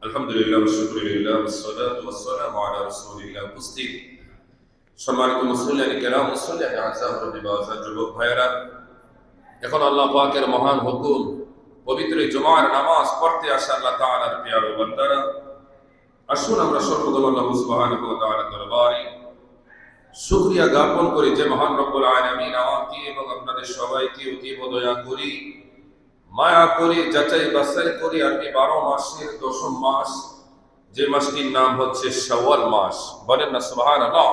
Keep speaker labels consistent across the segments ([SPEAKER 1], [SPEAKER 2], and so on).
[SPEAKER 1] আলহামদুলিল্লাহ শুকরিল্লাহ ওয়াসসালাতু ওয়াসসালামু আলা রাসূলিল্লাহ। উপস্থিত সম্মানিত মুসলিম কেরাম, মুসলিম আযম বিবাসাত যুবক ভাইয়েরা, এখন আল্লাহ পাকের মহান হুকুম পবিত্র জুমার নামাজ পড়তে আসা আল্লাহ তাআলার প্রিয় বান্দারা, আসুন আমরা সর্বদম আল্লাহ সুবহানাহু ওয়া তাআলার দরবারে শুকরিয়া জ্ঞাপন করি যে মহান রব্বুল আলামিন আমাকে এবং আপনাদের সবাইকে অতীব দয়া করি, মায়া করি, যাচাই বাছাই করি আরবি 12 মাসের 10ম মাস, যে মাসটির নাম হচ্ছে শাওয়াল মাস। বলেন না সুবহানাল্লাহ।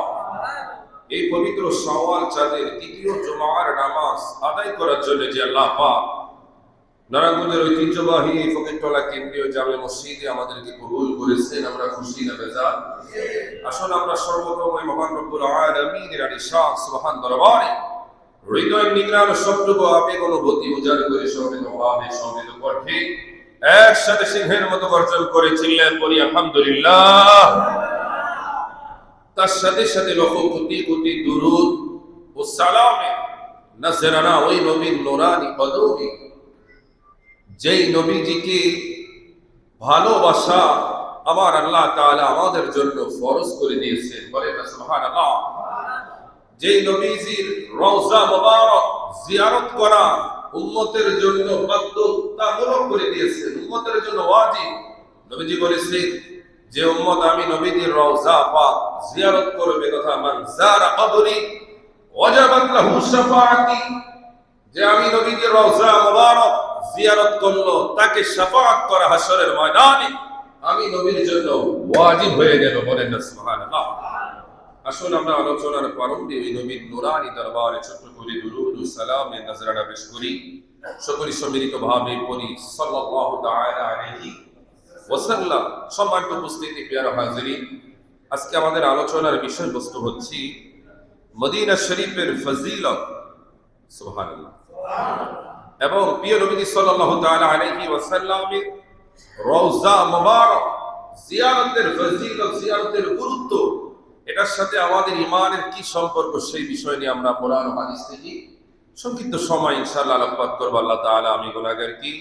[SPEAKER 1] এই পবিত্র শাওয়াল চাঁদের দ্বিতীয় জুমার নামাজ আদায় করার জন্য যে আল্লাহ পাক নারায়ণগঞ্জের ঐতিহ্যবাহী ফকিরতলা কেন্দ্রীয় জামে মসজিদে আমাদেরকে কবুল করেছেন, আমরা খুশি না বেজার? আসলে আমরা সর্বপ্রথম ওই মহান রব্বুল আলামিনের আলিশান সুবহান দরবারে হৃদয়ের নিগ্রাণ সবটুকু আবেগ অনুভূতি উজাড় করে সমবেত ভাবে সমবেত কণ্ঠে একসাথে সিংহের মতো গর্জন করে চিল্লায় পড়ি আলহামদুলিল্লাহ। তার সাথে সাথে লক্ষ কোটি কোটি দুরূদ ও সালামে নজরানা ওই নবীর নূরানি কদমে, যেই নবীজিকে ভালোবাসা আমার আল্লাহ তাআলা আমাদের জন্য ফরজ করে দিয়েছেন। বলেন না সুবহানাল্লাহ। যেই নবীজির রওজা মুবারক জিয়ারত করা উম্মতের জন্য বাধ্যতামূলক করে দিয়েছেন, উম্মতের জন্য ওয়াজিব। নবীজি বলেছেন যে উম্মত আমি নবীজির রওজা পাক জিয়ারত করবে তথা মান যারা কবরি ওয়াজাবাত লাহু শাফাআতি, যে আমি নবীজির রওজা মুবারক জিয়ারত করলো তাকে শাফাআত করা হাশরের ময়দানে আমি নবীর জন্য ওয়াজিব হয়ে গেল। বলেন না সুবহানাল্লাহ। আসুন আমরা আলোচনার প্রারম্ভে ওই নবীর নূরানি দরবারে ছোট্ট করে দুরূদ ও সালামে নজরানা পেশ করি। সকলেই সম্মিলিত ভাবে পড়ি সাল্লাল্লাহু তাআলা আলাইহি ওয়াসাল্লাম। সম্মানিত উপস্থিতি, প্রিয় হাজিরিন, আজকে আমাদের আলোচনার বিষয়বস্তু হচ্ছে মদিনা শরীফের ফজিলত। সুবহানাল্লাহ। এবং প্রিয় নবী সাল্লাল্লাহু তাআলা আলাইহি ওয়াসাল্লামের রওজা মুবারক জিয়ারতের ফজিলত, জিয়ারতের গুরুত্ব, এটার সাথে আমাদের ঈমানের কি সম্পর্ক, সেই বিষয় নিয়ে আমরা কোরআন ও হাদিস থেকে সংক্ষিপ্ত সময় ইনশাআল্লাহ আলোকপাত করব। আল্লাহ তাআলা আমি গুনাহগার কি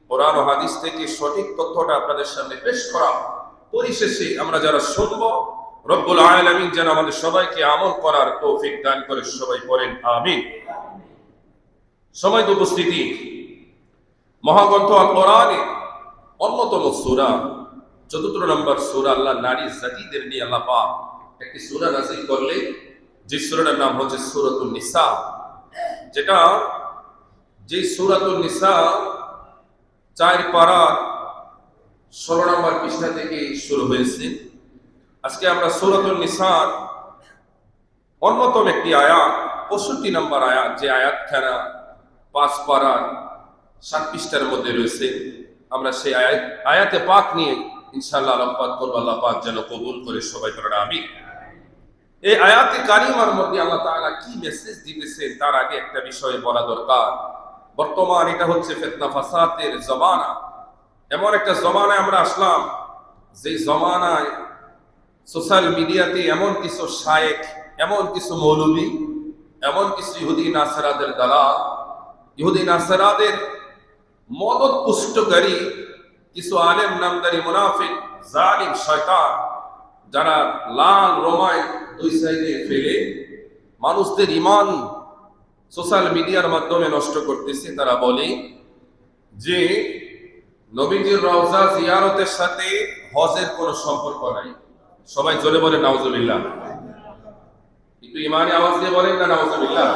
[SPEAKER 1] কোরআন ও হাদিস থেকে সঠিক তথ্যটা আপনাদের সামনে পেশ করা, পরিশেষে আমরা যারা শুনব রব্বুল আলামিন যেন আমাদের সবাইকে আমল করার তৌফিক দান করে। সবাই পড়েন আমিন। সময় উপস্থিতি, মহাগ্রন্থ আল কোরআনে অন্যতম সূরা 74 নম্বর সূরা, আল্লাহ নারী জাতিদের নিয়ে আল্লাহ পাক একটি সূরা নাযিল করলে যে সূরাটার নাম হচ্ছে সূরাতুন নিসা, যেটা যে সূরাতুন নিসা 4 পারা 16 নম্বর পৃষ্ঠা থেকে শুরু হয়েছে। আজকে আমরা সূরাতুন নিসার অন্যতম একটি আয়াত 65 নম্বর আয়াত, যে আয়াতখানা 5 পারা 7 পৃষ্ঠার মধ্যে রয়েছে, আমরা সেই আয়াতে পাক নিয়ে ইনশাআল্লাহ আলোকপাত করব। আল্লাহ পাক যেন কবুল করে। সবাই পড়া আমিন। এই আয়াতে কারিমার মধ্যে আল্লাহ তাআলা কি মেসেজ দিতেছেন তার আগে একটা বিষয় বলা দরকার। বর্তমান এটা হচ্ছে ফিতনা ফাসাদের জমানা। এমন একটা জমানায় আমরা আসলাম যে জমানায় সোশ্যাল মিডিয়াতে এমন কিছু শায়েখ, এমন কিছু মৌলবী, এমন কিছু ইহুদি নাসারাদের দালাল, ইহুদি নাসারাদের মদত পুষ্টকারী কিছু আলেম নামদারি মুনাফিক জালিম শয়তান, যারা লাল রমায় দুই সাইডে ফেলে মানুষদের ঈমান সোশ্যাল মিডিয়ার মাধ্যমে নষ্ট করতেছে। তারা বলে যে নবীজির রওজা জিয়ারতের সাথে হজের কোনো সম্পর্ক নাই। সবাই জোরে বলে নাউজুবিল্লাহ। একটু ঈমানে আওয়াজ দিয়ে বলেন না নাউজুবিল্লাহ।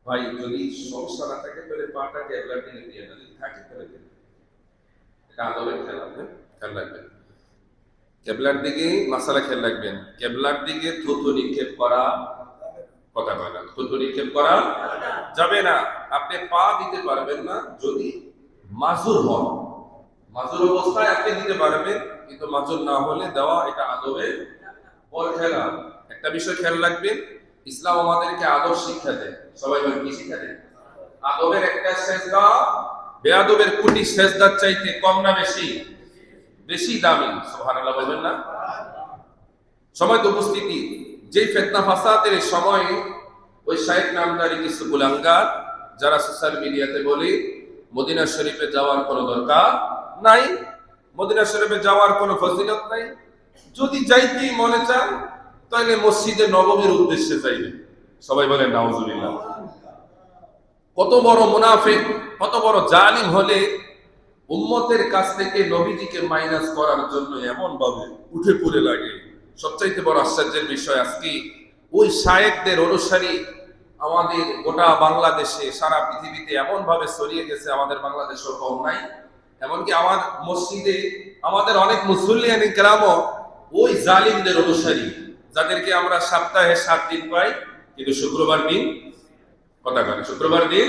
[SPEAKER 1] ভাই, যদি সমস্যা না থাকে তাহলে পাটা কেবলার দিকে দিয়ে দেন, থাকে তাহলে দেন। এটা আদবের খেলা, খেয়াল রাখবেন। কেবলার দিকে মাসালা খেয়াল রাখবেন। কেবলার দিকে থুতু নিক্ষেপ করা, কথা কয় না, থুতু নিক্ষেপ করা যাবে না। আপনি পা দিতে পারবেন না যদি মাজুর হন। মাজুর অবস্থায় আপনি দিতে পারবেন, কিন্তু মাজুর না হলে দেওয়া এটা আদবের বল খেলা। একটা বিষয় খেয়াল রাখবেন, ইসলাম আমাদেরকে আদব শিক্ষা দেয়। সবাই বলেন কি শিক্ষা দেয়? আদবের একটা সেজদা বেয়াদবের কোটি সেজদার চাইতে কম না বেশি? বেশি দামি। সুবহানাল্লাহ বলবেন না? সময় উপস্থিতি, যে ফিতনা ফাসাদের সময় ওই শায়েখ নামদারি কিছু কুলাঙ্গার যারা সোশ্যাল মিডিয়াতে বলে মদিনা শরীফে যাওয়ার কোনো দরকার নাই, মদিনা শরীফে যাওয়ার কোনো ফজিলত নাই। যদি যাইতেই মনে চান তাহলে মসজিদে নববীর উদ্দেশ্যে যাইবেন। সবাই বলেন নাউজুবিল্লাহ। কত বড় মুনাফিক, কত বড় জালিম হলে উম্মতের কাছ থেকে নবীজিকে মাইনাস করার জন্য এমন ভাবে উঠে পড়ে লাগে। সবচাইতে বড় আশ্চর্যের বিষয়, আজকে ওই শায়েখদের অনুসারী আমাদের গোটা বাংলাদেশে, সারা পৃথিবীতে এমন ভাবে ছড়িয়ে গেছে, আমাদের বাংলাদেশেও কম নাই। এমনকি আমার মসজিদে আমাদের অনেক মুসল্লিয়ান ইকরামও ওই জালিমদের অনুসারী, যাদেরকে আমরা সপ্তাহে 7 দিন পাই, কিন্তু শুক্রবার দিন, কথা বলে শুক্রবার দিন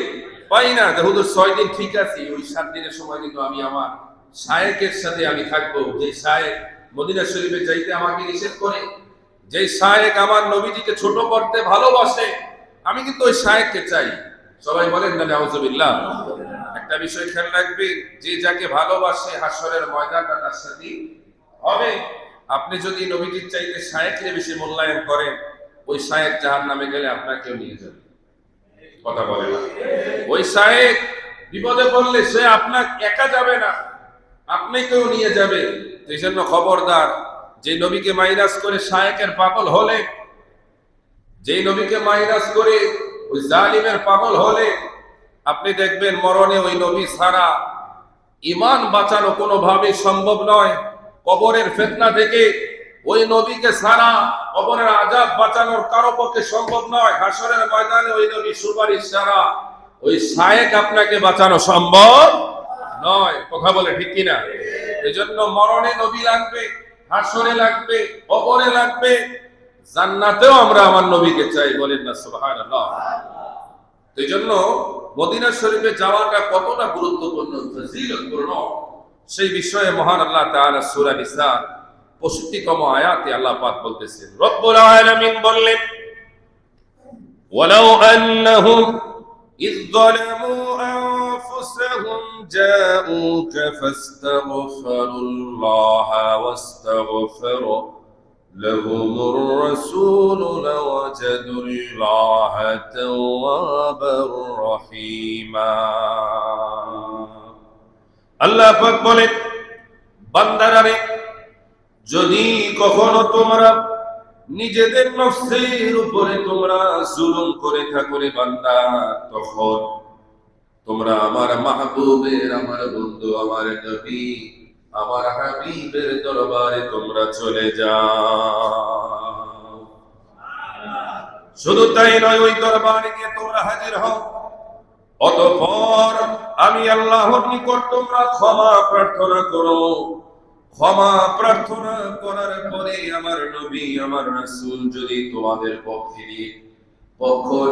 [SPEAKER 1] পাই না। হুজুর 6 দিন ঠিক আছে, ওই 7 দিনের সময় কিন্তু আমি আমার শায়েখের সাথে আমি থাকবো। যে শায়েখ মদিনা শরীফে যাইতে আমাকে নিষেধ করে, যে শায়েখ আমার নবীজিকে ছোট করতে ভালোবাসে, আমি কিন্তু ওই শায়েখকে চাই। সবাই বলেন না নাউজুবিল্লাহ। একটা বিষয় খেয়াল রাখবে, যে যাকে ভালোবাসে হাসরের ময়দানটা তার সাথে হবে। আপনি যদি নবীজির চাইতে শায়েখকে বেশি মূল্যায়ন করেন, ওই শায়েখ জাহান্নামে গেলে আপনাকেও নিয়ে যাবে। কথা বলে না। ওই শায়েখ বিপদে পড়লে সে আপনার একা যাবে না, আপনাকেও নিয়ে যাবে। এই জন্য খবরদার, যে নবীকে মাইনাস করে শায়েখের পাগল হলে, যে নবীকে মাইনাস করে ওই জালিমের পাগল হলে, আপনি দেখবেন মরণে ওই নবী ছাড়া ঈমান বাঁচানো কোনোভাবেই সম্ভব নয়। কবরের ফিতনা থেকে ওই নবীকে ছাড়া কবরের আযাব বাঁচানোর কারো পক্ষে সম্ভব নয়। হাসরের ময়দানে ওই নবী সুপারিশ ছাড়া ওই শায়েখ আপনাকে বাঁচানো সম্ভব নয়। কথা বলে ঠিক কিনা? এজন্য মরণে নবী লাগবে, হাসরে লাগবে, কবরে লাগবে, জান্নাতেও আমরা আমার নবীকে চাই। বলেন না সুবহানাল্লাহ। এই জন্য মদিনা শরীফে যাওয়াটা কতটা গুরুত্বপূর্ণ, ফজিলতপূর্ণ, সেই বিষয়ে মহান আল্লাহ তাআলা সূরা নিসা 65তম আয়াতে আল্লাহ পাক বলতেছেন, রব্বুল আলামিন বললেন, ওয়ালাউ আন্নাহুম ইয যালামু আনফুসাহুম জাউকা ফাস্তাগফিরুল্লাহা ওয়াস্তাগফারা লাহুমুর রাসূলু লাওয়াজাদুল্লাহা তাওয়াবার রহিমা। আল্লাহ পাক বলেন, বান্দারা রে, যদি কখনো তোমরা নিজেদের নফসের উপরে তোমরা জুলুম করে থাকো রে বান্দা, তখন তোমরা আমার মাহবুবের, আমার বন্ধু, আমার নবী, আমার হাবিবের দরবারে তোমরা চলে যাও। শুধু তাই নয়, ওই দরবারে গিয়ে তোমরা হাজির হও। অতঃপর আমি আল্লাহর নিকট তোমরা ক্ষমা প্রার্থনা করো। ক্ষমা প্রার্থনা করার পরে আমার নবী, আমার রাসূল যদি তোমাদের পক্ষ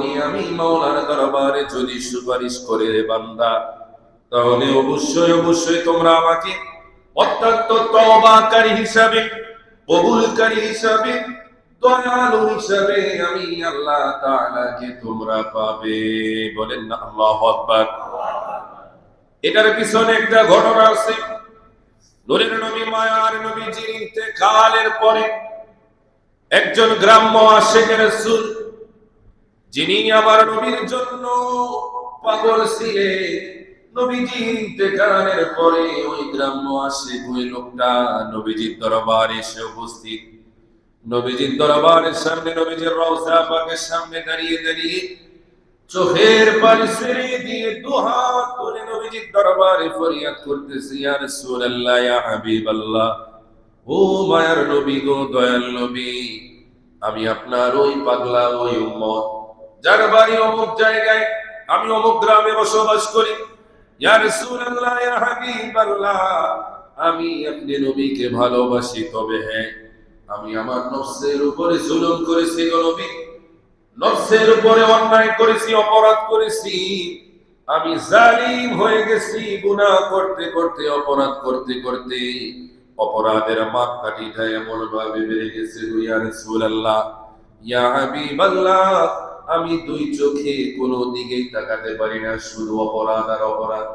[SPEAKER 1] নিয়ে আমি মাওলার দরবারে যদি সুপারিশ করে রে বান্দা, তাহলে অবশ্যই অবশ্যই তোমরা আমাকে অত্যন্ত তওবাকারী হিসাবে, কবুলকারী হিসাবে, দয়ালু হিসাবে আমি আল্লাহ তাআলাকে তোমরা পাবে। বলেন না আল্লাহু আকবার। এটার পিছনে একটা ঘটনা আছে। নূরের নবী, মায়ার নবীজির ইন্তেকালের পরে একজন গ্রাম্য আশিক রাসূল, যিনি আমার নবীর জন্য পাগল ছিলেন, নবীজির ইন্তেকালের পরে ওই গ্রাম্য আশিক, ওই লোকটা নবীজির দরবারে এসে উপস্থিত। নবীজির দরবারের সামনে, নবীজির রওজা পাকের সামনে দাঁড়িয়ে দাঁড়িয়ে চোখের পানি ছেড়ে দিয়ে দুহাত তুলে নবীজির দরবারে ফরিয়াদ করতেছে, ইয়া রাসূলুল্লাহ, ইয়া হাবিবাল্লাহ, ও মায়ার নবী গো, দয়াল নবী, আমি আপনার ওই পাগলা, ওই উম্মত, যার বাড়ি অমুক জায়গায়, আমি অমুক গ্রামে বসবাস করি। ইয়া রাসূলুল্লাহ, ইয়া হাবিবাল্লাহ, আমি আপনি নবীকে ভালোবাসি, তবে হ্যাঁ, আমি আমার নফসের উপরে জুলুম করেছি গো নবী, নফসের উপরে অন্যায় করেছি, অপরাধ করেছি, আমি জালিম হয়ে গেছি। গুনাহ করতে করতে, অপরাধ করতে করতে অপরাধের মাত্রাটা এমন ভাবে বেড়ে গেছে, ইয়া রাসূলুল্লাহ, ইয়া হাবিবাল্লাহ, আমি দুই চোখে কোনো দিকেই তাকাতে পারি না, শুধু অপরাধ আর অপরাধ।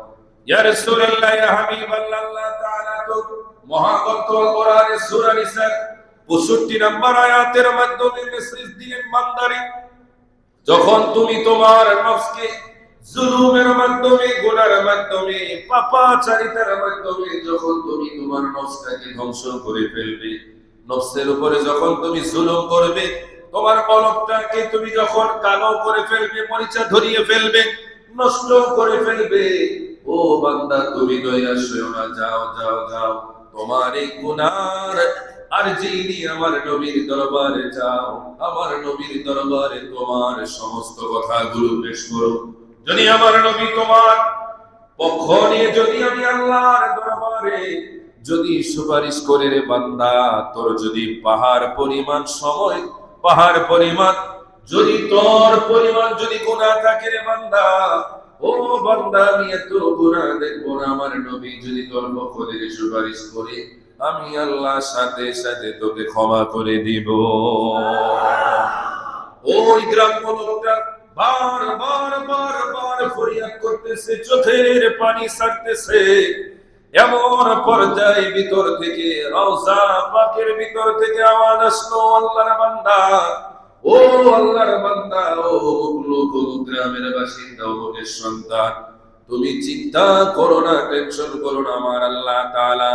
[SPEAKER 1] ইয়া রাসূলুল্লাহ, ইয়া হাবিবাল্লাহ, আল্লাহ তাআলা তো মহাগ্রন্থ কোরআনের সূরা নিসা 65 নম্বর আয়াতের মাধ্যমে মেসেজ দিলেন, বান্দারে, যখন তুমি তোমার নফসকে জুলুমের মাধ্যমে, গুনার মাধ্যমে, পাপাচারিতার মাধ্যমে যখন তুমি তোমার নফসটাকে ধ্বংস করে ফেলবে, নফসের উপরে যখন তুমি জুলুম করবে, তোমার কলবটাকে তুমি যখন কালো করে ফেলবে, মরিচা ধরিয়ে ফেলবে, নষ্ট করে ফেলবে, ও বান্দা তুমি নৈরাশ হইও না, যাও যাও যাও, তোমার এই গুনার আর যিনি আমার নবীর দরবারে যাও, আমার নবীর দরবারে তোমার সমস্ত কথাগুলো পেশ করো। যদি আমার নবী তোমার পক্ষ নিয়ে, যদি আমি আল্লাহর দরবারে যদি সুপারিশ করে, রে বান্দা, তোর যদি পাহাড় পরিমাণ সময়, পাহাড় পরিমাণ যদি তোর পরিমাণ যদি গুনাহ থাকে, রে বান্দা, ও বান্দা, আমি এত গুনাহ দেখবো না, আমার নবী যদি তোর পক্ষ থেকে সুপারিশ করে, আমি আল্লাহ সাথে সাথে তোকে ক্ষমা করে দিব। ওই গ্রাম্য লোকটা বার বার বার বার ফরিয়াদ করতেছে, চোখের পানি ছাড়তেছে, এমন পর্যায়ে ভিতর থেকে, রওজা পাকের ভিতর থেকে আওয়াজ আসলো, আল্লাহর বান্দা, ও আল্লাহর বান্দা, ও লোক, গ্রামের বাসিন্দা, অমুকের সন্তান, তুমি চিন্তা করো না, টেনশন করো না, আমার আল্লাহ তাআলা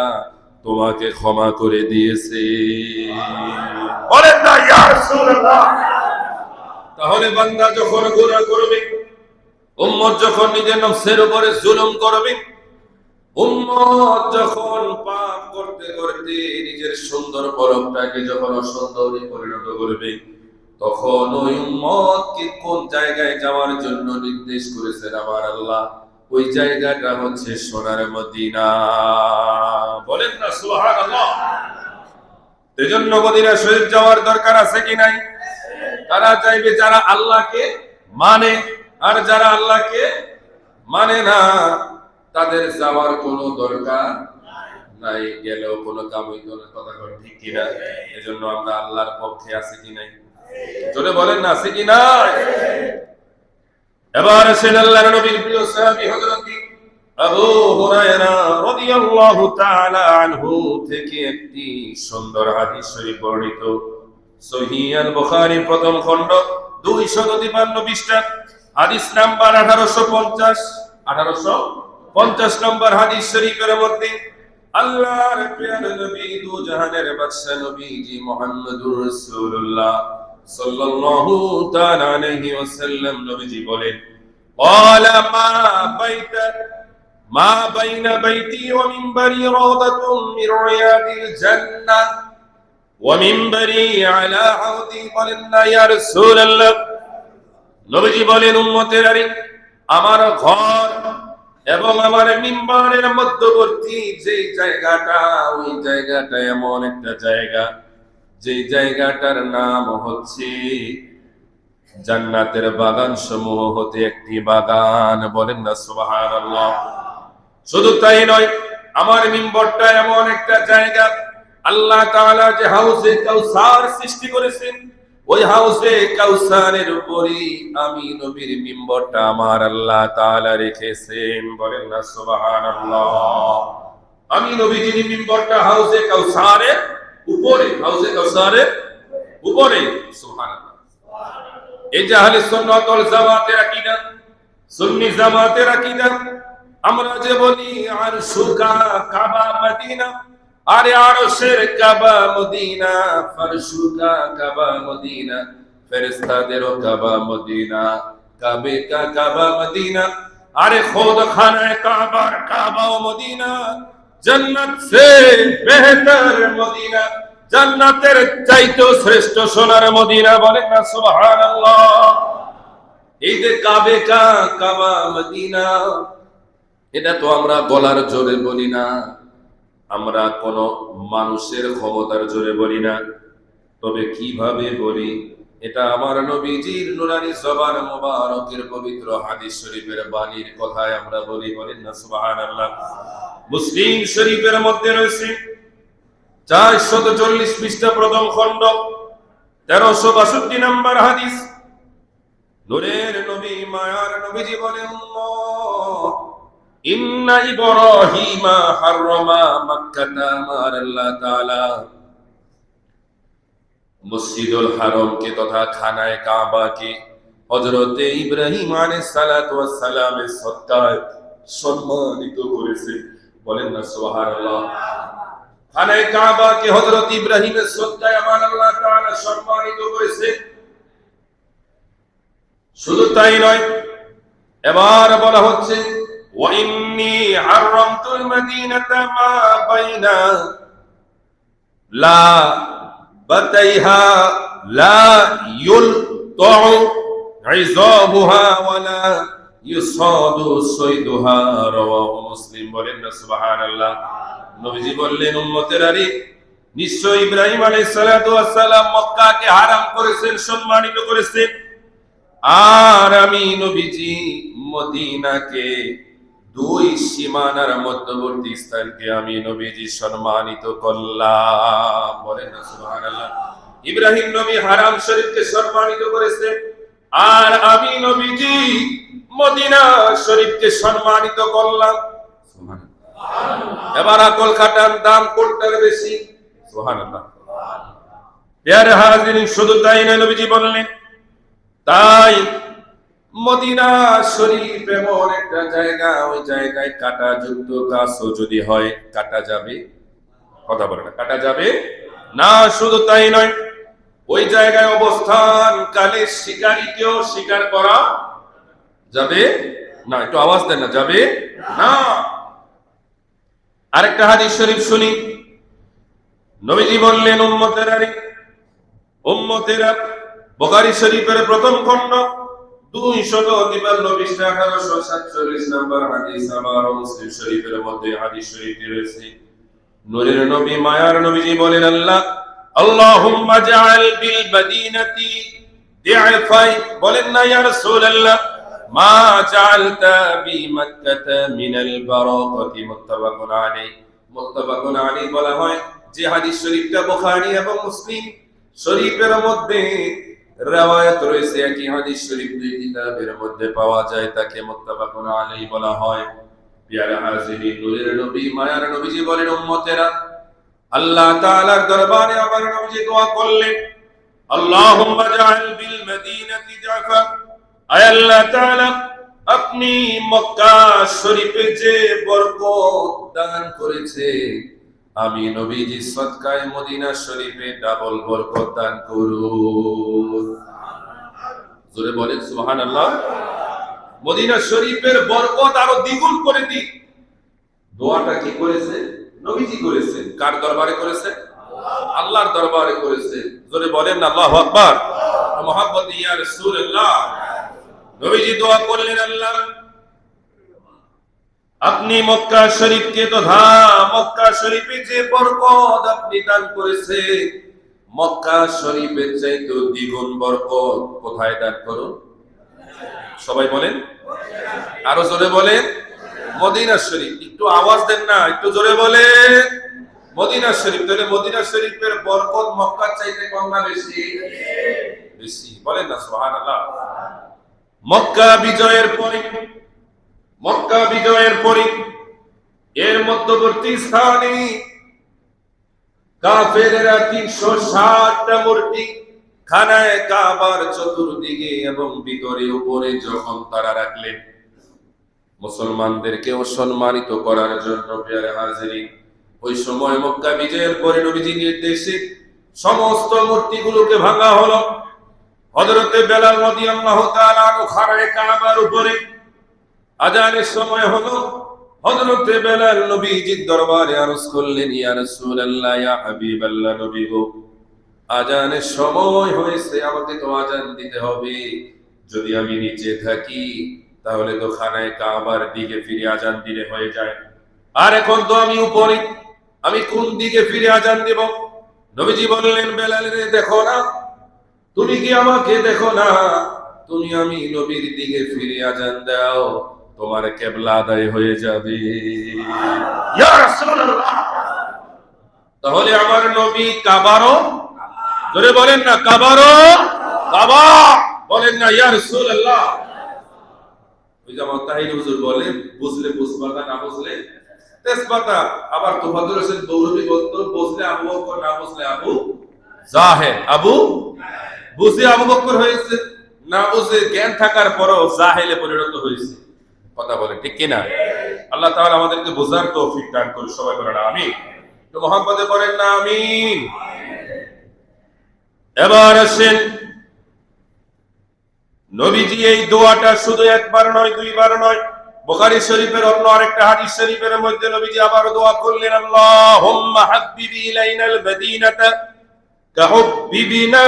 [SPEAKER 1] তোমাকে ক্ষমা করে দিয়েছে। বলেন না ইয়া রাসূলুল্লাহ। তাহলে বান্দা যখন গুনাহ করবে, উম্মত যখন নিজের নফসের উপরে জুলুম করবে, উম্মত যখন পাপ করতে করতে নিজের সুন্দর পরবটাকে যখন অসুন্দরে পরিণত করবে, তখন ওই উম্মতকে কোন জায়গায় যাওয়ার জন্য নির্দেশ করেছেন আমার আল্লাহ? ওই জায়গাটা হচ্ছে সোনার মদিনা। বলেন না সুবহানাল্লাহ। এজন্য মদিনা শরীফ যাওয়ার দরকার আছে কি নাই? তারা চাইবে যারা আল্লাহকে মানে, আর যারা আল্লাহকে মানে না তাদের যাওয়ার কোনো দরকার নাই, গেলেও কোনো কাম হইতো না। কথা বল ঠিক কিনা? এজন্য আমরা আল্লাহর পক্ষে আছি কি নাই? জোরে বলেন না, আছে কি নাই? এবার আসেন আল্লাহর নবীর প্রিয় সাহাবী হযরত আবু হুরায়রা রাদিয়াল্লাহু তাআলা আনহু থেকে একটি সুন্দর হাদিস শরীফ বর্ণিত, সহিহ আল বুখারীর প্রথম খণ্ড 253 পৃষ্ঠা, হাদিস নাম্বার 1850 নম্বর হাদিস শরীফের মধ্যে আল্লাহর প্রিয় নবী, দু জাহানের বাদশা নবীজি মুহাম্মদুর রাসূলুল্লাহ সাল্লাল্লাহু তাআলা আলাইহি ওয়াসাল্লাম নবীজি বলেন, ক্বালা মা বাইনা বাইতি ওয়া মিনবারি রাওদাতুম মিন রিয়াদিল জান্নাহ ওয়া মিনবারি আলা আউদি। বলেন না ইয়া রাসূলুল্লাহ। নবীজি বলেন, উম্মতেরারে, আমার ঘর এবং আমার মিম্বরের মধ্যবর্তী যে জায়গাটা, ওই জায়গাটা এমন একটা জায়গা, যে জায়গাটার নাম হচ্ছে জান্নাতের বাগান সমূহ হতে একটি বাগান। বলেন না সুবহানাল্লাহ। শুধু তাই নয়, আমার মিম্বরটা এমন একটা জায়গা, আল্লাহ তাআলা যে হাউজে কাউসার সৃষ্টি করেছেন, ওই হাউজে কাউসারের উপরই আমি নবীর মিম্বরটা আমার আল্লাহ তাআলা রেখেছেন। বলেন না সুবহানাল্লাহ। আমি নবীজির মিম্বরটা হাউজে কাউসারের উপরে, হাউজে কাউসারের উপরে। সুবহানাল্লাহ। এই যে আহলে সুন্নাত ওয়াল জামাতের আকীদা, সুন্নি জামাতের আকীদা, আমরা যে বলি আরশুকা কাবা মদিনা, আরে আরশের কাবা মদিনা, ফরশুকা কাবা মদিনা, ফেরেশতাদেরও কাবা মদিনা, কাবে কা কাবা মদিনা, আরে খোদ খানায়ে কাবার কাবাও মদিনা, জান্নাত সে বেহতর মদিনা, জান্নাতের চাইতেও শ্রেষ্ঠ সোনার মদিনা। বলেন না সুবহানাল্লাহ। এই যে কাবে কা কাবা মদিনা, এটা তো আমরা গলার জোরে বলি না, আমরা কোন মানুষের ক্ষমতার জোরে বলি না, তবে কিভাবে বলি? এটা আমার নবীজির নুরানি জবান মুবারকের পবিত্র হাদিস শরীফের বাণীর কথায় আমরা বলি। বলেন না সুবহানাল্লাহ। মুসলিম শরীফের মধ্যে রয়েছে 440 পৃষ্ঠা প্রথম খণ্ড 1362 নম্বর হাদিস। নূরের নবী, মায়ার নবীজি বলেন, ইন্না ইব্রাহিমা হাররামা মক্কাতা, আমার আল্লাহ তাআলা মসজিদুল হারামকে তথা খানায়ে কাবাকে হযরতে ইব্রাহিম আলাইহিস সালাতু ওয়াস সালামের সদকায় সম্মানিত করেছে। বলেন না সুবহানাল্লাহ। খানায়ে কাবাকে হযরত ইব্রাহিমের সদকায় আমার আল্লাহ তাআলা সম্মানিত করেছে। শুধু তাই নয়, এবার বলা হচ্ছে ওয়া ইন্নী হারামতুল মাদিনাতা মা বাইনা লা বাতাইহা লা ইউলতাউ ইযাবুহা ওয়া লা ইউসাদু সাইদুহা রাওয়াহু মুসলিম। বলেন না সুবহানাল্লাহ। নবীজি বললেন, উম্মতেরারে, নিশ্চয় ইব্রাহিম আলাইহিস সালাতু ওয়াস সালাম মক্কাকে হারাম করেছেন, সম্মানিত করেছেন, আর আমি নবীজি মদিনাকে, দুই সীমানার মধ্যবর্তী স্থানকে আমি নবীজি সম্মানিত করলাম। বলেন না সুবহানাল্লাহ। ইব্রাহিম নবী হারাম শরীফকে সম্মানিত করেছেন, আর আমি নবীজি মদিনা শরীফকে সম্মানিত করলাম। এবার আকল খাটান, দাম কোনটার বেশি? সুবহানাল্লাহ। প্যারে হাজিরিন, শুধু তাই না, নবীজি বললেন, তাই মদিনা শরীফ এমন একটা জায়গা, ওই জায়গায় কাটা যুক্ত গাছও যদি হয় কাটা যাবে? কথা বলে না, কাটা যাবে না। শুধু তাই নয়, ওই জায়গায় অবস্থান কালে শিকারীকেও শিকার করা যাবে না। একটু আওয়াজ দেন না, যাবে না। আরেকটা হাদিস শরীফ শুনি। নবীজি বললেন, উম্মতেরা, বুখারী শরীফের প্রথম খণ্ড 253 পৃষ্ঠা 1847 নম্বর হাদিস। আমার মুসলিম শরীফের মধ্যে হাদিস শরীফটি রয়েছে। নূরের নবী, মায়ার নবীজি বলেন, আল্লাহুম্মা জাআল বিল মদিনাতি দি'ফাই, বলেন না ইয়া রাসূলুল্লাহ, মা জাআলতা বি মক্কাতা মিনাল বারাকাতি। মুত্তাফাকুন আলাইহি। মুত্তাফাকুন আলাইহি বলা হয় যে হাদিস শরীফটা বুখারী এবং মুসলিম শরীফের মধ্যে রওয়ায়াত রয়েছে, একই হাদিস শরীফ দুই কিতাবের মধ্যে পাওয়া যায়, তাকে মুত্তাফাকুন আলাইহি বলা হয়। প্রিয় হাজিরিন, নূরের নবী, মায়ার নবীজি বলেন, উম্মতেরা, আল্লাহ তাআলার দরবারে আমার নবীজি দোয়া করলেন, আল্লাহুম্মা জাআল বিল মদিনাতি দি'ফা, আয় আল্লাহ তাআলা, আপনি মক্কা শরীফে যে বরকত দান করেছে, আমি নবীজি সদকায়ে মদিনা শরীফে ডাবল বরকত দান করুন। জোরে বলেন সুবহানাল্লাহ। মদিনা শরীফের বরকত আরো দ্বিগুণ করে দিক। দোয়াটা কি করেছে? নবীজি করেছেন। কার দরবারে করেছেন? আল্লাহর দরবারে করেছেন। জোরে বলেন না আল্লাহু আকবার। মুহাব্বতে ইয়া রাসূলুল্লাহ। নবীজি দোয়া করলেন, আল্লাহ, আপনি মক্কা শরীফকে তথা মক্কা শরীফে যে বরকত আপনি দান করেছে, মক্কা শরীফের চাইতে দ্বিগুণ বরকত কোথায় দান করুন? সবাই বলেন, আরো জোরে বলেন, মদিনা শরীফ। একটু আওয়াজ দেন না, একটু জোরে বলেন, মদিনা শরীফ। তাহলে মদিনা শরীফের বরকত মক্কার চাইতে কম না বেশি? বেশি। বলেন না সুবহানাল্লাহ। মক্কা বিজয়ের পরে এর মধ্যবর্তী স্থানে কাফেরেরা 360টা মূর্তি খানায়ে কাবার চতুর্দিকে এবং ভিতরে উপরে যখন তারা রাখলেন, মুসলমানদেরকে সম্মানিত করার জন্য, প্রিয় হাজিরিন, ওই সময় মক্কা বিজয়ের পরে নবীজির নির্দেশে সমস্ত মূর্তিগুলোকে ভাঙা হলো। হযরতে বেলাল রাদিয়াল্লাহু তাআলা আনহু খানায়ে কাবার উপরে আজানের সময় হলো। হযরতে বেলাল নবীজির দরবারে আরজ করলেন, ইয়া রাসূলুল্লাহ, ইয়া হাবিবাল্লাহ, নবী গো, আজানের সময় হয়েছে, আমাকে তো আজান দিতে হবে। যদি আমি নিচে থাকি তাহলে তো খানায়ে কাবার দিকে ফিরে আজান দিলে হয়ে যায়, আর এখন তো আমি উপরে, আমি কোন দিকে ফিরে আজান দেব? নবীজি বললেন, বেলাল রে, দেখো না, তুমি কি আমাকে দেখো না? তুমি আমি নবীর দিকে ফিরে আজান দাও, তোমার কিবলা আদায় হয়ে যাবে। ইয়া রাসূলুল্লাহ। তাহলে আমার নবী কাবারও, জোরে বলেন না, কাবারও কাবা, বলেন না ইয়া রাসূলুল্লাহ। ওই যে আমার তাহির হুজুর বলে, বুঝলে বুঝপাতা, না বুঝলে তেজপাতা। আবার তোফাজ্জল হোসেন গৌরবী বলতো, বুঝলে আবু বকর, না বুঝলে আবু জাহেল। আবু বুঝে আবু বকর হয়েছে, না বুঝে জ্ঞান থাকার পরও জাহেলে পরিণত হয়েছে। কথা বলে ঠিক কিনা? আল্লাহ তাআলা আমাদেরকে বোঝার তৌফিক দান করুন। সবাই বলেন আমিন। তো মুহাম্মদে বলেন না আমিন। এবার আসেন, নবীজি এই দোয়াটা শুধু একবার নয়, দুইবার নয়, বুখারী শরীফের অন্য আরেকটা হাদিস শরীফের মধ্যে নবীজি আবার দোয়া করলেন, আল্লাহুম্মা হাব্বিবি ইলাইনাল মাদিনাতা কাহুব্বিবিনা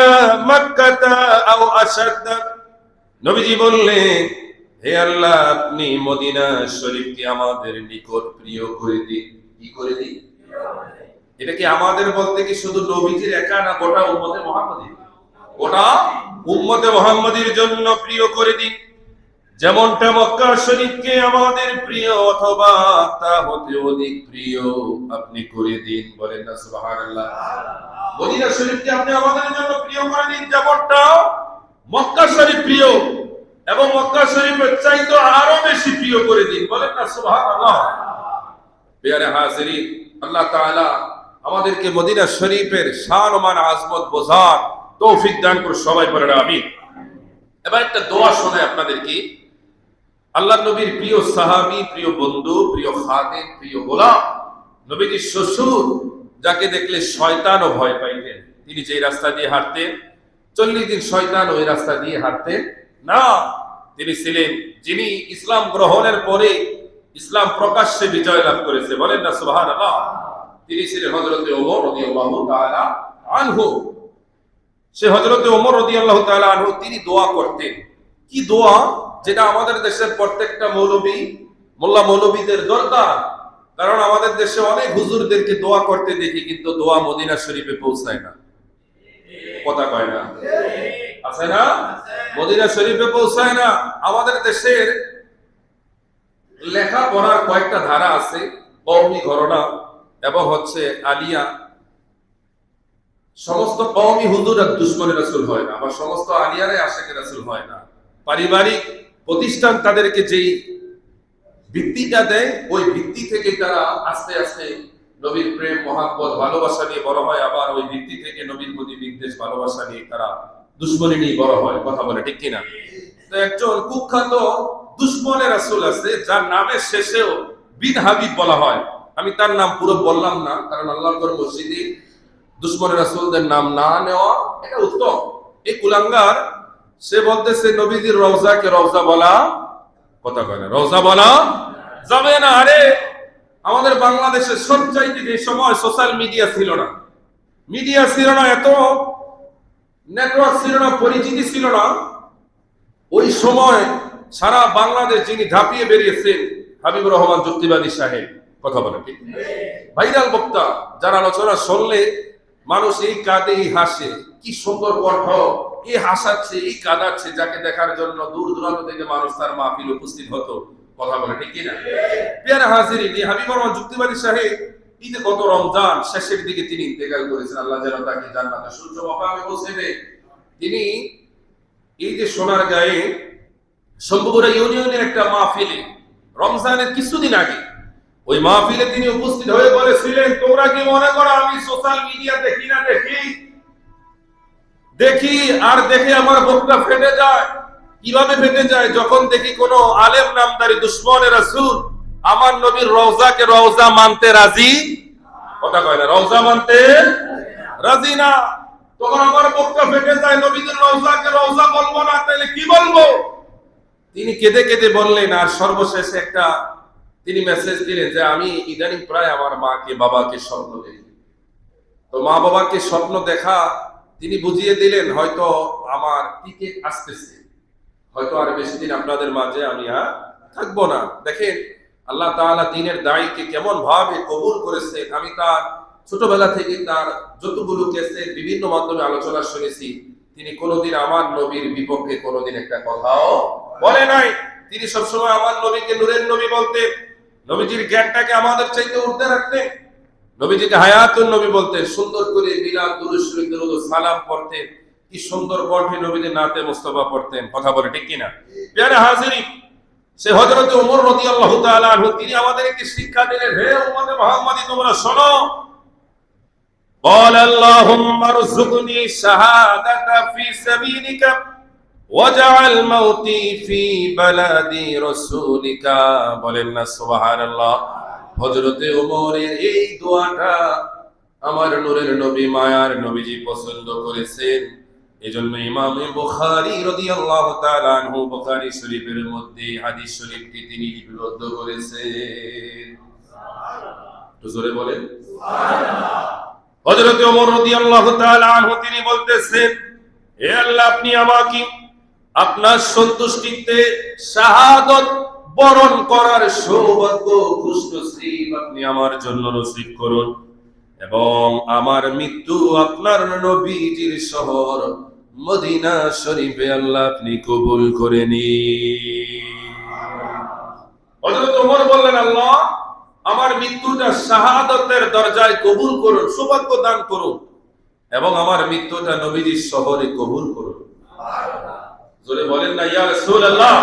[SPEAKER 1] মাক্কাতা আও আশাদ। নবীজি বললেন, হে আল্লাহ, আপনি মদিনা শরীফকে আমাদের নিকট প্রিয় করে দিন। কি করে দিন? এটা কি আমাদের বলতে কি শুধু নবীজির একা না, গোটা উম্মতে মুহাম্মাদীর? গোটা উম্মতে মুহাম্মাদীর জন্য প্রিয় করে দিন। যেমনটা মক্কা শরীফকে আমাদের প্রিয় অথবা তা হতে অধিক প্রিয় আপনি করে দিন। বলেন না সুবহানাল্লাহ। মদিনা শরীফকে আপনি আমাদের জন্য প্রিয় করে দিন, যেমনটা মক্কা শরীফ প্রিয়, এবং মক্কা শরীফের চাইতে আরো বেশি প্রিয় করে দিন। বলেন না সুবহানাল্লাহ। প্রিয় হাজিরিন, আল্লাহ তাআলা আমাদেরকে মদিনা শরীফের শান ও মান আজমত বোঝার তৌফিক দান করুন। সবাই বলেন আমিন। এবার একটা দোয়া শোনাই আপনাদেরকে। আল্লাহ নবীর প্রিয় সাহাবী, প্রিয় বন্ধু, প্রিয় খাদেম, প্রিয় গোলাম, নবীজির শ্বশুর, যাকে দেখলে শয়তানও ভয় পাইতেন, তিনি যেই রাস্তা দিয়ে হাঁটতেন 40 দিন শয়তান ওই রাস্তা দিয়ে হাঁটতেন না। তিনি ছিলেন যিনি ইসলাম গ্রহণের পরে ইসলাম প্রকাশ্যে বিজয় লাভ করেছে। বলেন না সুবহানাল্লাহ। তিনি ছিলেন হযরত ওমর রাদিয়াল্লাহু তাআলা আনহু। সে হযরত ওমর রাদিয়াল্লাহু তাআলা আনহু তিনি দোয়া করতেন। কি দোয়া? যেটা আমাদের দেশের প্রত্যেকটা মৌলবী, মোল্লা মৌলবীদের দরকার। কারণ আমাদের দেশে অনেক হুজুরদেরকে দোয়া করতে দেখি, কিন্তু দোয়া মদিনা শরীফে পৌঁছায় না। কথা কয় না? আছে না? মদিনা শরীফে পৌঁছায় না। আমাদের দেশের লেখাপড়ার কয়েকটা ধারা আছে, কওমি ঘরানা এবং হচ্ছে আলিয়া। সমস্ত কওমি হুজুর আর দুশমনে রাসূল হয় না, আবার সমস্ত আলিয়ারে আশিকে রাসূল হয় না। পারিবারিক প্রতিষ্ঠান তাদেরকে যেই ভিত্তিটা দেয়, ওই ভিত্তি থেকে তারা আস্তে আস্তে নবীর প্রেম, মহাব্বত, ভালোবাসা নিয়ে বড় হয়। আবার ওই ভিত্তি থেকে নবীর প্রতি বিদ্বেষ, ভালোবাসা নিয়ে তারা দুশমনী নিয়ে বড় হয়। কথা বলে ঠিক কিনা? তো একজন কুখ্যাত দুশমনে রাসূল আছে, যার নামের শেষেও বিন হাবিব বলা হয়। আমি তার নাম পুরো বললাম না, কারণ আল্লাহর ঘর মসজিদে দুশমনে রাসূলদের নাম না নেওয়া এটা উত্তম। এই কুলাঙ্গার সে বলতেছে নবীজির রওজাকে রওজা বলা, কথা কয় না, রওজা বলা যাবে না। আরে আমাদের বাংলাদেশের সবচাইতে যে সময় সোশ্যাল মিডিয়া ছিল না, এত নেটওয়ার্ক ছিল না, পরিচিতি ছিল না, ওই সময় সারা বাংলাদেশ যিনি ঝাঁপিয়ে বেরিয়েছেন হাবিবুর রহমান যুক্তিবাদী সাহেব। কথা বলে ঠিক, ভাইরাল বক্তা, যার আলোচনা শুনলে মানুষ এই কাঁদে এই হাসে। কি সুন্দর কণ্ঠ, এই হাসাচ্ছে, এই কাঁদাচ্ছে, যাকে দেখার জন্য দূর দূরান্ত থেকে মানুষ তার মাহফিল উপস্থিত হতো। কথা বলে ঠিক কিনা? প্রিয় হাজিরিন, হাবিবুর রহমান যুক্তিবাদী সাহেব ঈদে গত রমজান শেষের দিকে তিনি ইন্তেকাল করেছেন। আল্লাহ যেন তাকে জান্নাতের সূর্য মাকামে পৌঁছে দেয়। তিনি এই যে সোনারগাঁয়ে শম্ভুপুরা ইউনিয়নের একটা মাহফিলে রমজানের কিছুদিন আগে, ওই মাহফিলে তিনি উপস্থিত হয়ে বলেছিলেন, তোমরা কি মনে করো আমি সোশ্যাল মিডিয়া দেখি না? দেখি আর দেখে আমার বুকটা ফেটে যায়। কিভাবে ফেটে যায়? যখন দেখি কোন আলেম নামদারি দুশমনে রাসূল আমার নবীর রওজাকে রওজা মানতে রাজি, কথা কয় না, রওজা মানতে রাজি না, তখন আমার বুকটা ফেটে যায়। নবীর রওজাকে রওজা বলবো না, তাহলে কি বলবো? তিনি কেঁদে কেঁদে বললেন। আর সর্বশেষে একটা তিনি মেসেজ দিলেন যে আমি ইদানিং প্রায় আমার মাকে বাবাকে স্বপ্ন দেখি। তো মা বাবাকে স্বপ্ন দেখা তিনি বুঝিয়ে দিলেন, হয়তো আমার টিকিট আসতেছে, হয়তো আর বেশি দিন আপনাদের মাঝে আমি আর থাকবো না। দেখেন আল্লাহ তাআলা দ্বীনের দায়ীকে কেমন ভাবে কবুল করেছেন। আমি তার ছোটবেলা থেকে তার যতগুলো কেসের বিভিন্ন মাধ্যমে আলোচনা শুনেছি, তিনি কোনোদিন আমার নবীর বিপক্ষে কোনোদিন একটা কথাও বলে নাই। তিনি সবসময় আমার নবীকে নূরের নবী বলতেন, নবীজির জ্ঞানটাকে আমাদের চাইতে উঠতে রাখতেন, নবীজিকে হায়াতুন নবী বলতেন, সুন্দর করে মিলাদ, দুরূদ শরীফ, দরুদ ও সালাম পড়তেন, কি সুন্দর কণ্ঠে নবীজির নাতে মুস্তাফা পড়তেন। কথা বলে ঠিক কিনা? প্রিয় হাজিরিন, সে হযরত ওমর রাদিয়াল্লাহু তাআলা আনহু তিনি আমাদেরকে শিক্ষা দিলেন, হে উম্মতে মুহাম্মাদী তোমরা শোনো, قال اللهم ارزقني شهادة في سبيلك ওয়াজআল মাউতি ফি বালাদি রাসূলিকা, বলেন না সুবহানাল্লাহ। হযরতে ওমরের এই দোয়াটা আমার নূরের নবী মায়ার নবীজি পছন্দ করেছেন। এজন্য ইমাম বুখারী রাদিয়াল্লাহু তাআলা আনহু বুখারী শরীফের মধ্যে হাদিস শরীফটি তিনি লিপিবদ্ধ করেছেন। তো জোরে বলেন সুবহানাল্লাহ। হযরতে ওমর রাদিয়াল্লাহু তাআলা আনহু তিনি বলতেছেন, হে আল্লাহ, আপনি আমাকে আপনার সন্তুষ্টিতে শাহাদত বরণ করার সৌভাগ্য খুশনসিব আপনি আমার জন্য নসিব করুন, এবং আমার মৃত্যু আপনার নবীজির শহর মদিনা শরীফে আল্লাহ আপনি কবুল করে নিন। হযরত ওমর বললেন, আল্লাহ আমার মৃত্যুটা শাহাদাতের দরজায় কবুল করুন, সৌভাগ্য দান করুন, এবং আমার মৃত্যুটা নবীজির শহরে কবুল করুন। জোরে বলেন না ইয়া রাসূলুল্লাহ।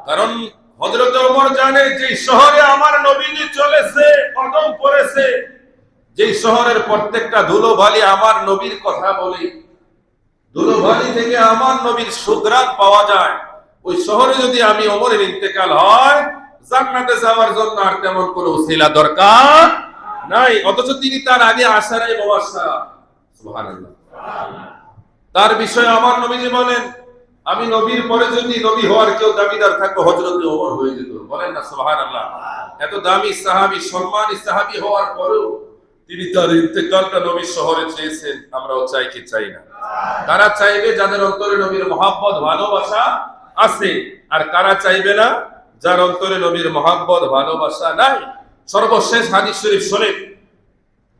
[SPEAKER 1] কারণ হযরত ওমর জানে যে শহরে আমার নবীজি চলেছে, কদম পড়েছে, যে শহরের প্রত্যেকটা ধুলোবালি আমার নবীর কথা বলে, ধুলোবালি থেকে আমার নবীর সুঘ্রাণ পাওয়া যায়, ওই শহরে যদি আমি ওমরের ইন্তেকাল হয়, জান্নাতে যাওয়ার জন্য আর তেমন কোনো উসিলা দরকার নাই। অথচ তিনি তার আগে আশারাই মুবাশশারা, সুবহানাল্লাহ। তার বিষয়ে আমার নবীজি বলেন, আমি নবীর পরে যদি নবী হওয়ার কেউ দাবিদার থাকতো হযরতে ওমর হয়ে যেত। বলেন না সুবহানাল্লাহ। এত দামি সাহাবী, সম্মানী সাহাবী হওয়ার পরেও তিনি তার ইন্তেকালটা নবীর শহরে চেয়েছেন। আমরাও চাই কি চাই না? কারা চাইবে? যাদের অন্তরে নবীর মহব্বত ভালোবাসা আছে। আর কারা চাইবে না? যার অন্তরে নবীর মহব্বত ভালোবাসা নাই। সর্বশেষ হাদিস শরীফ শোনেন,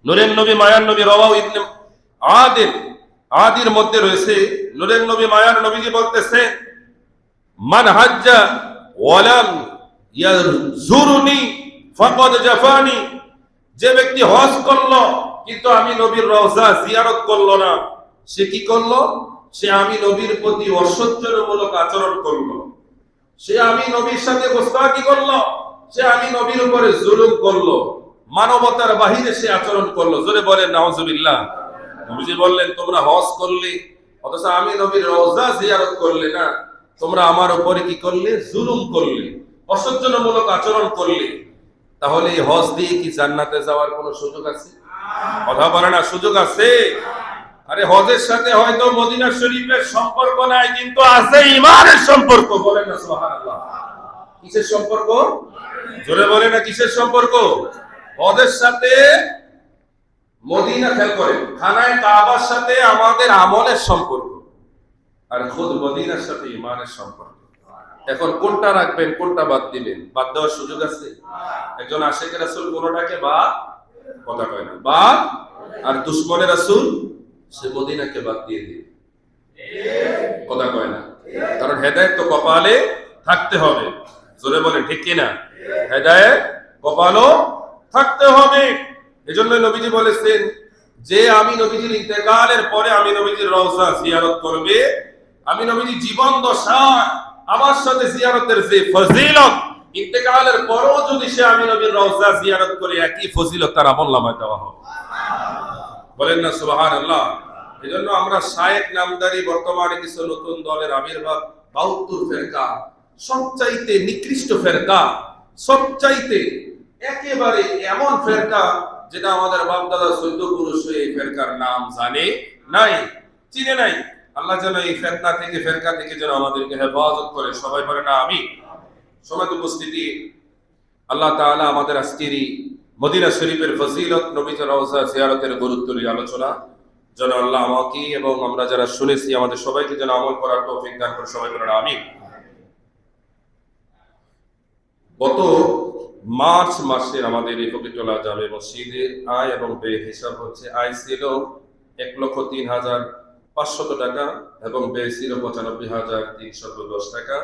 [SPEAKER 1] নূরের নবী মায়ার নবী রাওয়াহ ইবনে আদির মধ্যে রয়েছে, নূরের নবী মায়ার নবীজি বলতেছেন, মান হাজ্জা ওয়ালাম ইয়াজুরনি ফাকাদ জাফানি, যে ব্যক্তি হজ করলো কিন্তু আমি নবীর রওজা জিয়ারত করলো না, সে কি করলো? সে আমি নবীর প্রতি অসহ্যমূলক আচরণ করলো, সে আমি নবীর সাথে গোস্তাখি করলো, সে আমি নবীর উপরে জুলুম করলো, মানবতার বাহিরে সে আচরণ করলো। জোরে বলেন নাউজুবিল্লাহ। নবীজি বললেন, তোমরা হজ করলে অথচ আমি নবীর রওজা জিয়ারত করলে না, তোমরা আমার উপরে কি করলে? জুলুম করলে, অসহ্যমূলক আচরণ করলে। তাহলে এই হজ দিয়ে কি জান্নাতে যাওয়ার কোনো সুযোগ আছে? কথা বলে না, সুযোগ আছে? আরে হজের সাথে হয়তো মদিনা শরীফের সম্পর্ক নাই, কিন্তু আছে ঈমানের সম্পর্ক। বলেন না সুবহানাল্লাহ। কিসের সম্পর্ক? জোরে বলে না, কিসের সম্পর্ক? হজের সাথে মদিনা, খেয়াল করেন, খানায় কাবার সাথে আমাদের আমলের সম্পর্ক, আর খুদ মদিনার সাথে ঈমানের সম্পর্ক। এখন কোনটা রাখবেন, কোনটা বাদ দিবেন? বাদ দেওয়ার সুযোগ আছে? একজন আশিকে রাসূল কোনটাকে বাদ, কথা কয় না, বাদ, আর দুশমনে রাসূল সে মদিনাকে বাদ দিয়ে দিবে, কথা কয় না। কারণ হেদায়েত তো কপালে থাকতে হবে। জোরে বলেন ঠিক কিনা? হেদায়েত কপালও থাকতে হবে। এজন্য নবীজি বলেছেন যে আমি নবীজির ইন্তেকালের পরে আমি নবীজির রওজা জিয়ারত করবে, আমি নবীজি জীবন দশায় আমার সাথে জিয়ারতের যে ফজিলত, ইন্তেকালের পরেও যদি সে আমি নবীর রওজা জিয়ারত করে, একই ফজিলত তার আমলনামায় দেওয়া হবে। বলেন না সুবহানাল্লাহ। এজন্য আমরা শায়েখ নামদারি বর্তমানে কিছু নতুন দলের আবির্ভাব, ৭২ ফেরকা, সবচাইতে নিকৃষ্ট ফেরকা, সবচাইতে একেবারে এমন ফেরকা যেটা আমাদের বাপ দাদা ১৪ পুরুষ এই ফেরকার নাম জানে নাই, চিনে নাই। আল্লাহ যেন এই ফেতনা থেকে, ফেরকা থেকে যেন আমাদেরকে হেফাজত করে। সবাই বলে না আমিন। সমাজ উপস্থিতি, আল্লাহ তাআলা আমাদের আজকের মদিনা শরীফের ফজিলত, নবীজির রওজা জিয়ারতের গুরুত্ব নিয়ে আলোচনা যেন আল্লাহ আমাকে এবং আমরা যারা শুনেছি আমাদের সবাইকে যেন আমল করার তৌফিক দান করে। সবাই বলে না আমিন। গত মার্চ মাসে আমাদের এই ফকিরটোলা জামে মসজিদের আয় এবং ব্যয় হিসাব হচ্ছে, আয় ছিল ১,০৩,৫০০ টাকা এবং ব্যয় ছিল ৯৫,৩১০ টাকা।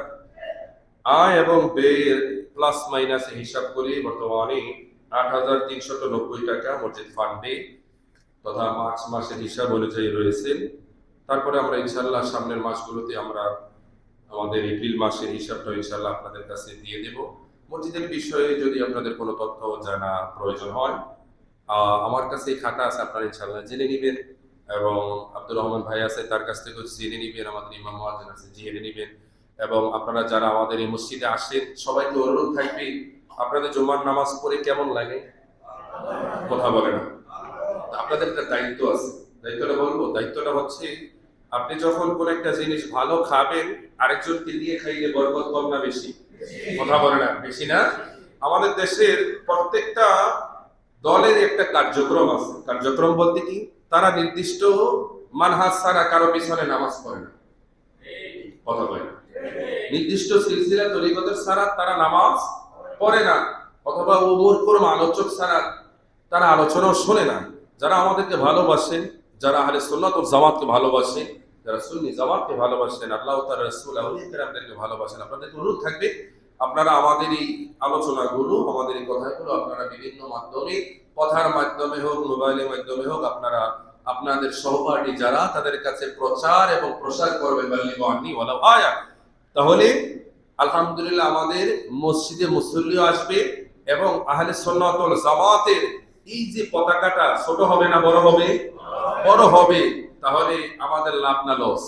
[SPEAKER 1] আয় এবং ব্যয়ের প্লাস মাইনাস হিসাব করি বর্তমানে ৮,৩৯০ টাকা মসজিদ ফান্ডে তথা মার্চ মাসের হিসাব অনুযায়ী রয়েছে। তারপরে আমরা ইনশাআল্লাহ সামনের মাসগুলোতে আমরা আমাদের এপ্রিল মাসের হিসাবটা ইনশাআল্লাহ আপনাদের কাছে দিয়ে দেব। মসজিদের বিষয়ে যদি আপনাদের কোনো তথ্য জানা প্রয়োজন হয়, আমার কাছে এই খাতা আছে, আপনারা ইনশাআল্লাহ জেনে নেবেন। এবং আব্দুর রহমান ভাই আছে, তার কাছ থেকে জেনে নিবেন, আমাদের ইমাম মুয়াজ্জিন আছে জেনে নিবেন। এবং আপনারা যারা আমাদের এই মসজিদে আসেন সবাইকে অনুরোধ থাকবে, আপনাদের জুমার নামাজ পড়ে কেমন লাগে? কথা বলে না। আপনাদের একটা দায়িত্ব আছে, দায়িত্বটা বলবো। দায়িত্বটা হচ্ছে, আপনি যখন কোন একটা জিনিস ভালো খাবেন, আরেকজনকে দিয়ে খাইলে বরকত কম না বেশি? কথা বলে না, বেশি না? আমাদের দেশের প্রত্যেকটা দলের একটা কার্যক্রম আছে। কার্যক্রম বলতে কি, তারা নির্দিষ্ট মানহাজ ছাড়া কারো পিছনে নামাজ পড়ে না। কথা বলে না। নির্দিষ্ট সিলসিলা তরিকতের ছাড়া তারা নামাজ পড়ে না, অথবা ওমর কোন আলোচক ছাড়া তারা আলোচনাও শোনে না। যারা আমাদেরকে ভালোবাসেন, যারা আহলে সুন্নাত ওয়াল জামাতকে ভালোবাসেন, যারা সুন্নি জামাতকে ভালোবাসেন, আল্লাহ তাআলা রাসূল আউলিয়া কেরামদেরকে ভালোবাসেন, আপনাদেরকে অনুরোধ থাকবে আপনারা আমাদের এই আলোচনাগুলো, আমাদের এই কথাগুলো আপনারা বিভিন্ন মাধ্যমে, কথার মাধ্যমে হোক, মোবাইলের মাধ্যমে হোক, আপনারা আপনাদের সহপাঠী যারা তাদের কাছে প্রচার এবং প্রসার করবেন। বাল্লিগু আন্নী ওয়ালাউ আয়া। তাহলে আলহামদুলিল্লাহ আমাদের মসজিদে মুসল্লিও আসবে এবং আহলে সুন্নাত ওয়াল জামাতের এই যে পতাকাটা ছোট হবে না বড় হবে? বড় হবে। তাহলে আমাদের লাভ না লস?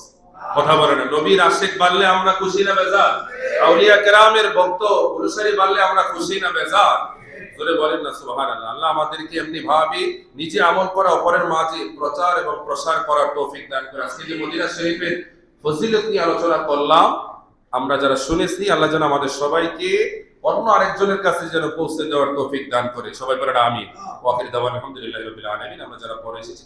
[SPEAKER 1] কথা বলে না। নবীর আশিক বাড়লে আমরা খুশি না বেজার? আউলিয়া কেরামের ভক্ত অনুসারী বাড়লে আমরা খুশি না বেজার? জোরে বলেন না সুবহানাল্লাহ। আল্লাহ আমাদেরকে এমনি ভাবে নিজে আমল করা, অপরের মাঝে প্রচার এবং প্রসার করার তৌফিক দান করে। আজকে যে মদিনা শরীফের ফজিলত নিয়ে আলোচনা করলাম, আমরা যারা শুনেছি, আল্লাহ যেন আমাদের সবাইকে অন্য আরেকজনের কাছে যেন পৌঁছে দেওয়ার তৌফিক দান করে। সবাই বলেন আমিন। ওয়া আখিরু দাওয়ানা আলহামদুলিল্লাহি রাব্বিল আলামিন। আমরা যারা পরে এসেছি